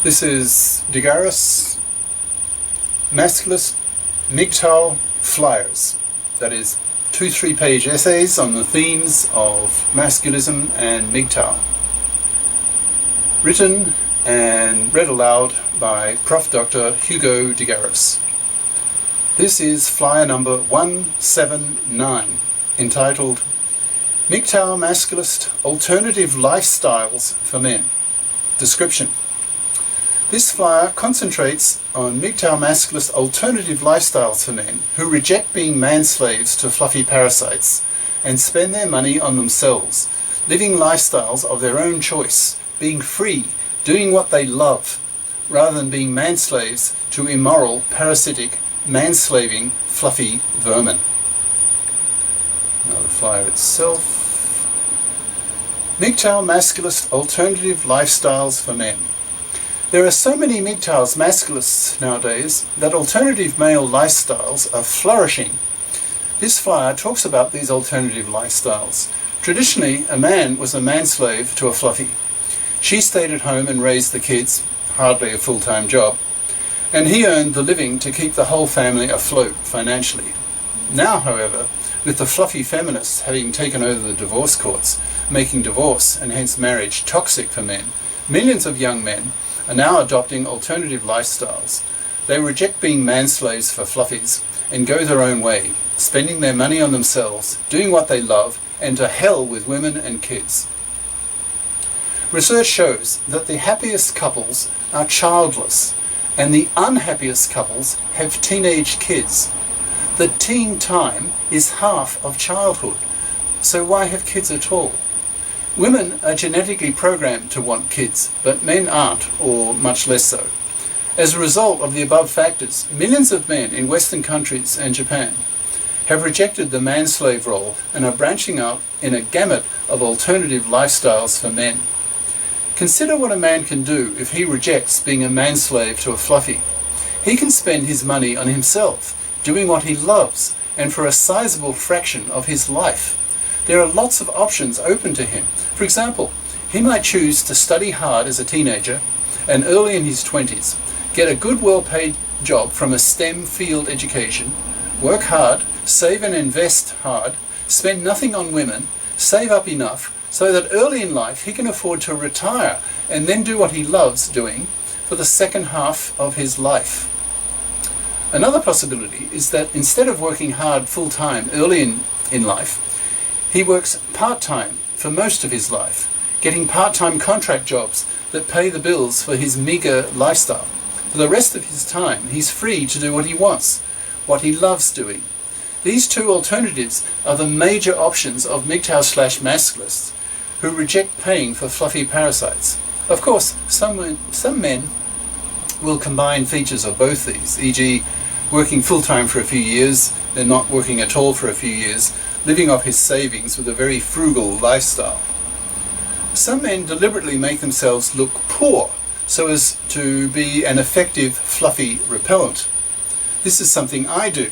This is GARIS Masculinist MGTOW flyers. That is 2 3-page essays on the themes of masculism and MGTOW. Written and read aloud by Prof. Dr. Hugo de Garis. This is flyer number 179, entitled MGTOW-Masculist Alternative Lifestyles for Men. Description. This flyer concentrates on MGTOW-Masculist alternative lifestyles for men who reject being manslaves to fluffy parasites and spend their money on themselves, living lifestyles of their own choice, being free, doing what they love, rather than being manslaves to immoral, parasitic, manslaving, fluffy vermin. Now the flyer itself. MGTOW-Masculist alternative lifestyles for men. There are so many MGTOW-Masculists nowadays that alternative male lifestyles are flourishing. This flyer talks about these alternative lifestyles. Traditionally, a man was a manslave to a fluffy. She stayed at home and raised the kids, hardly a full-time job, and he earned the living to keep the whole family afloat financially. Now, however, with the fluffy feminists having taken over the divorce courts, making divorce and hence marriage toxic for men, millions of young men are now adopting alternative lifestyles. They reject being manslaves for fluffies and go their own way, spending their money on themselves, doing what they love, and to hell with women and kids. Research shows that the happiest couples are childless, and the unhappiest couples have teenage kids. The teen time is half of childhood, so why have kids at all? Women are genetically programmed to want kids, but men aren't, or much less so. As a result of the above factors, millions of men in Western countries and Japan have rejected the manslave role and are branching out in a gamut of alternative lifestyles for men. Consider what a man can do if he rejects being a manslave to a fluffy. He can spend his money on himself, doing what he loves, and for a sizable fraction of his life. There are lots of options open to him. For example, he might choose to study hard as a teenager and early in his 20s, get a good well-paid job from a STEM field education, work hard, save and invest hard, spend nothing on women, save up enough so that early in life he can afford to retire and then do what he loves doing for the second half of his life. Another possibility is that instead of working hard full-time early in life, he works part-time for most of his life, getting part-time contract jobs that pay the bills for his meager lifestyle. For the rest of his time, he's free to do what he wants, what he loves doing. These two alternatives are the major options of MGTOW/Masculists who reject paying for fluffy parasites. Of course, some men will combine features of both these, e.g. working full-time for a few years, then not working at all for a few years, living off his savings with a very frugal lifestyle. Some men deliberately make themselves look poor so as to be an effective fluffy repellent. This is something I do.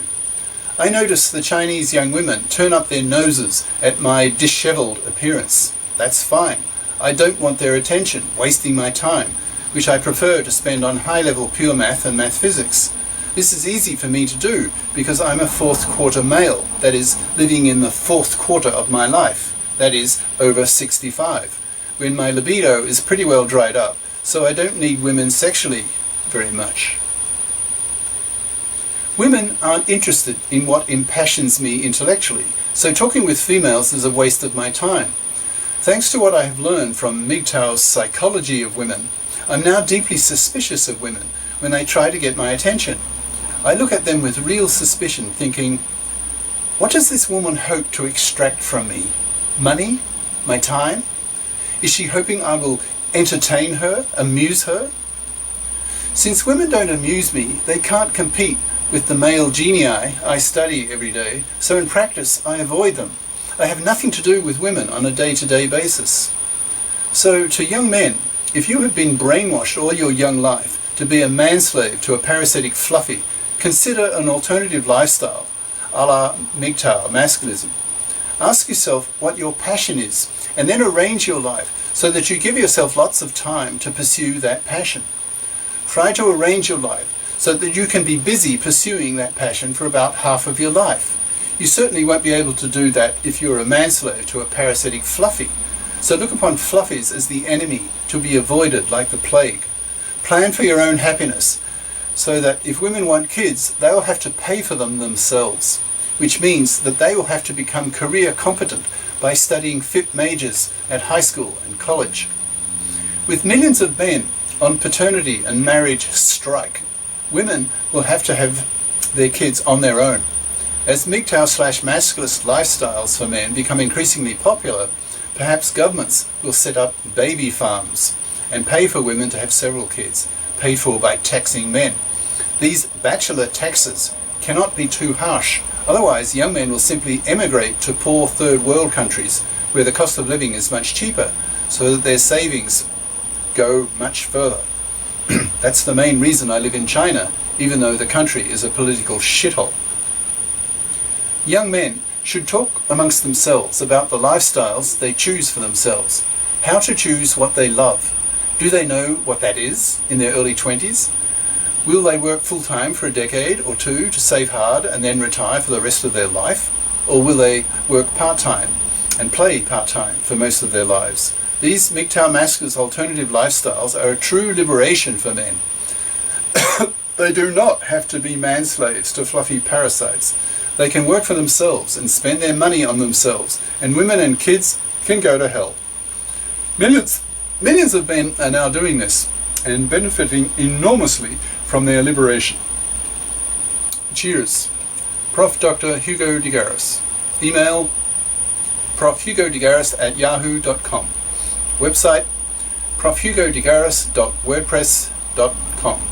I notice the Chinese young women turn up their noses at my disheveled appearance. That's fine. I don't want their attention, wasting my time, which I prefer to spend on high-level pure math and math physics. This is easy for me to do because I'm a fourth quarter male, that is, living in the fourth quarter of my life, that is, over 65, when my libido is pretty well dried up, so I don't need women sexually very much. Women aren't interested in what impassions me intellectually, so talking with females is a waste of my time. Thanks to what I have learned from MGTOW's psychology of women, I'm now deeply suspicious of women when they try to get my attention. I look at them with real suspicion, thinking, what does this woman hope to extract from me? Money? My time? Is she hoping I will entertain her, amuse her? Since women don't amuse me, they can't compete with the male genii I study every day, so in practice I avoid them. I have nothing to do with women on a day-to-day basis. So to young men, if you have been brainwashed all your young life to be a manslave to a parasitic fluffy, consider an alternative lifestyle, a la MGTOW-Masculism. Ask yourself what your passion is, and then arrange your life so that you give yourself lots of time to pursue that passion. Try to arrange your life so that you can be busy pursuing that passion for about half of your life. You certainly won't be able to do that if you're a manslave to a parasitic fluffie. So look upon fluffies as the enemy to be avoided like the plague. Plan for your own happiness so that if women want kids, they'll have to pay for them themselves, which means that they will have to become career competent by studying FIP majors at high school and college. With millions of men on paternity and marriage strike, women will have to have their kids on their own. As MGTOW/masculist lifestyles for men become increasingly popular, perhaps governments will set up baby farms and pay for women to have several kids, paid for by taxing men. These bachelor taxes cannot be too harsh, otherwise young men will simply emigrate to poor third world countries where the cost of living is much cheaper, so that their savings go much further. That's the main reason I live in China, even though the country is a political shithole. Young men should talk amongst themselves about the lifestyles they choose for themselves, how to choose what they love. Do they know what that is in their early 20s? Will they work full-time for a decade or two to save hard and then retire for the rest of their life? Or will they work part-time and play part-time for most of their lives? These MGTOW-Masculist alternative lifestyles are a true liberation for men. They do not have to be manslaves to fluffy parasites. They can work for themselves and spend their money on themselves, and women and kids can go to hell. Millions of men are now doing this and benefiting enormously from their liberation. Cheers. Prof. Dr. Hugo de Garis. Email profhugodegaris@yahoo.com. Website profhugodegaris.wordpress.com.